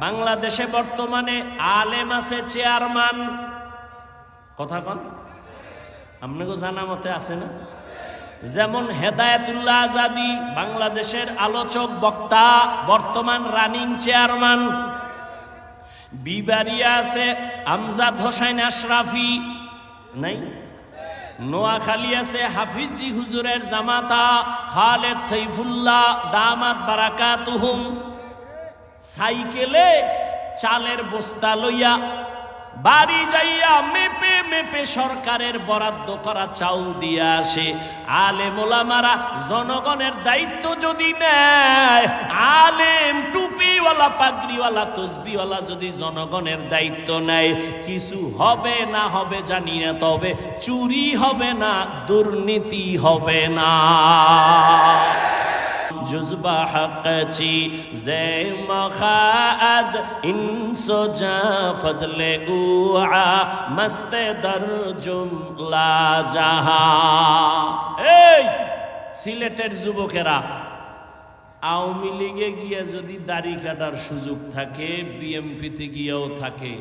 বাংলাদেশে বর্তমানে আলেম আছে চেয়ারম্যান, কথা কন, আপনাকে জানা মতে আছে না? যেমন হেদায়েতুল্লাহ আজাদি বাংলাদেশের আলোচক বক্তা, বর্তমান রানিং চেয়ারম্যান। বিবারিয়া আছে আমজাদ হোসেন আশরাফি, নাই? নোয়াখালী আছে হাফিজি হুজুরের জামাতা খালেদ সাইফুল্লাহ দামাত বারাকাতুহুম। সাইকেলে চালের বস্তা লইয়া বাড়ি যাইয়া মেপে মেপে সরকারের বরাদ্দ করা চাউল দিয়ে আসে। আলেম ওলামারা জনগণের দায়িত্ব যদি নেয়, আলেম টুপিওয়ালা পাগড়িওয়ালা তসবিওয়ালা যদি জনগণের দায়িত্ব নেয়, কিছু হবে না হবে জানি না, তবে চুরি হবে না, দুর্নীতি হবে না। জুজবা হকচি জে মখাজ ইনসোজা ফজলে উআ মস্তে দর জুমলা জাহা। এই সিলেটের যুবকেরা, আওয়ামী লীগে গিয়ে যদি দাড়ি কাটার সুযোগ থাকে, বিএমপিতে গিয়েও থাকে,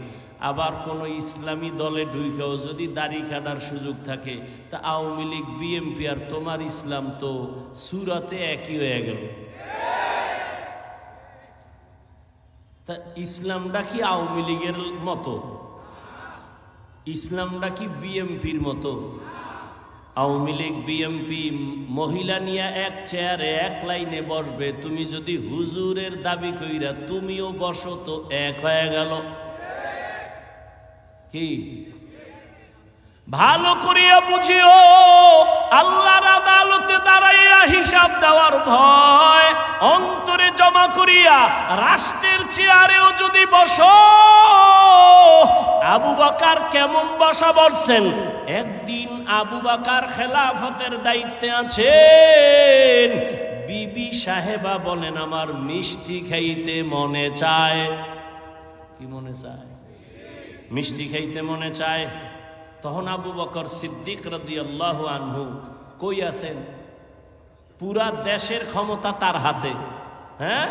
আবার কোন ইসলামী দলে ঢুকেও যদি দাড়ি কাটার সুযোগ থাকে, তা আওয়ামী লীগ বিএমপি আর তোমার ইসলাম তো সুরাতে একই হয়ে গেল। তা ইসলামটা কি আওয়ামী লীগের মতো? ইসলামটা কি বিএমপির মতো? আওয়ামী লীগ বিএমপি মহিলা নিয়ে এক চেয়ারে এক লাইনে বসবে, তুমি যদি হুজুরের দাবি কইরা তুমিও বসো তো এক হয়ে গেল। কি ভালো করিয়া বুঝিও, আল্লাহর আদালতে দাঁড়াইয়া হিসাব দেওয়ার ভয় অন্তরে জমা করিয়া রাষ্ট্রের চেয়ারেও যদি বসো, আবু বকর কেমন বসা বলছেন? একদিন আবু বকর খেলাফতের দায়িত্বে আছেন, বিবি সাহেবা বলেন আমার মিষ্টি খাইতে মনে চায়। কি মনে চায়? মিষ্টি খাইতে মনে চায়। তখন আবু বকর সিদ্দিক রাদিয়াল্লাহু আনহু কই আছেন? পুরা দেশের ক্ষমতা তার হাতে। হ্যাঁ,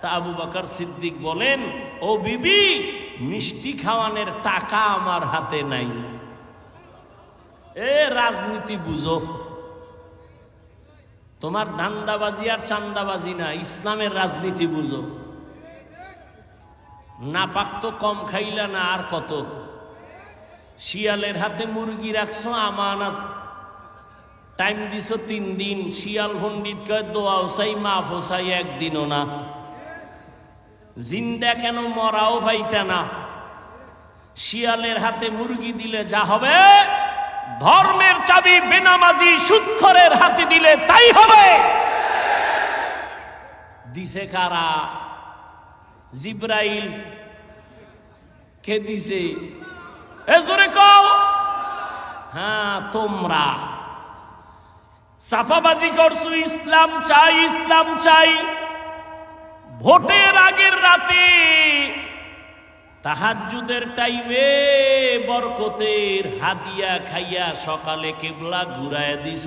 তা আবু বকর সিদ্দিক বলেন, ও বিবি, মিষ্টি খাওয়ানোর টাকা আমার হাতে নাই। এ রাজনীতি বুঝো, তোমার ধান্দাবাজি আর চান্দাবাজি না, ইসলামের রাজনীতি বুঝো। নাপাক তো কম খাইলা না, আর কত? শিয়ালের হাতে মুরগি রাখছো আমানত, টাইম দিছো 3 দিন, শিয়াল পণ্ডিত কয় দোয়াও চাই মাফ চাই, একদিনও না। জিন্দা কেন মরাও পাইতা না। শিয়ালের হাতে মুরগি দিলে যা হবে, ধর্মের চাবি বেনামাজি সুদখোরের হাতে দিলে তাই হবে। দিছে কারা? জিব্রাইল। কে দিছে? এ জোরে কও। হ্যাঁ, তোমরা সাফাবাজি করছো, ইসলাম চাই ইসলাম চাই। ভোটের আগের রাতে তাহাজ্জুদের টাইমে বরকতের হাদিয়া খাইয়া সকালে কিবলা ঘুরায় দিছ,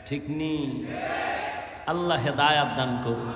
ঠিক নি? আল্লাহ হেদায়াত দান করুন।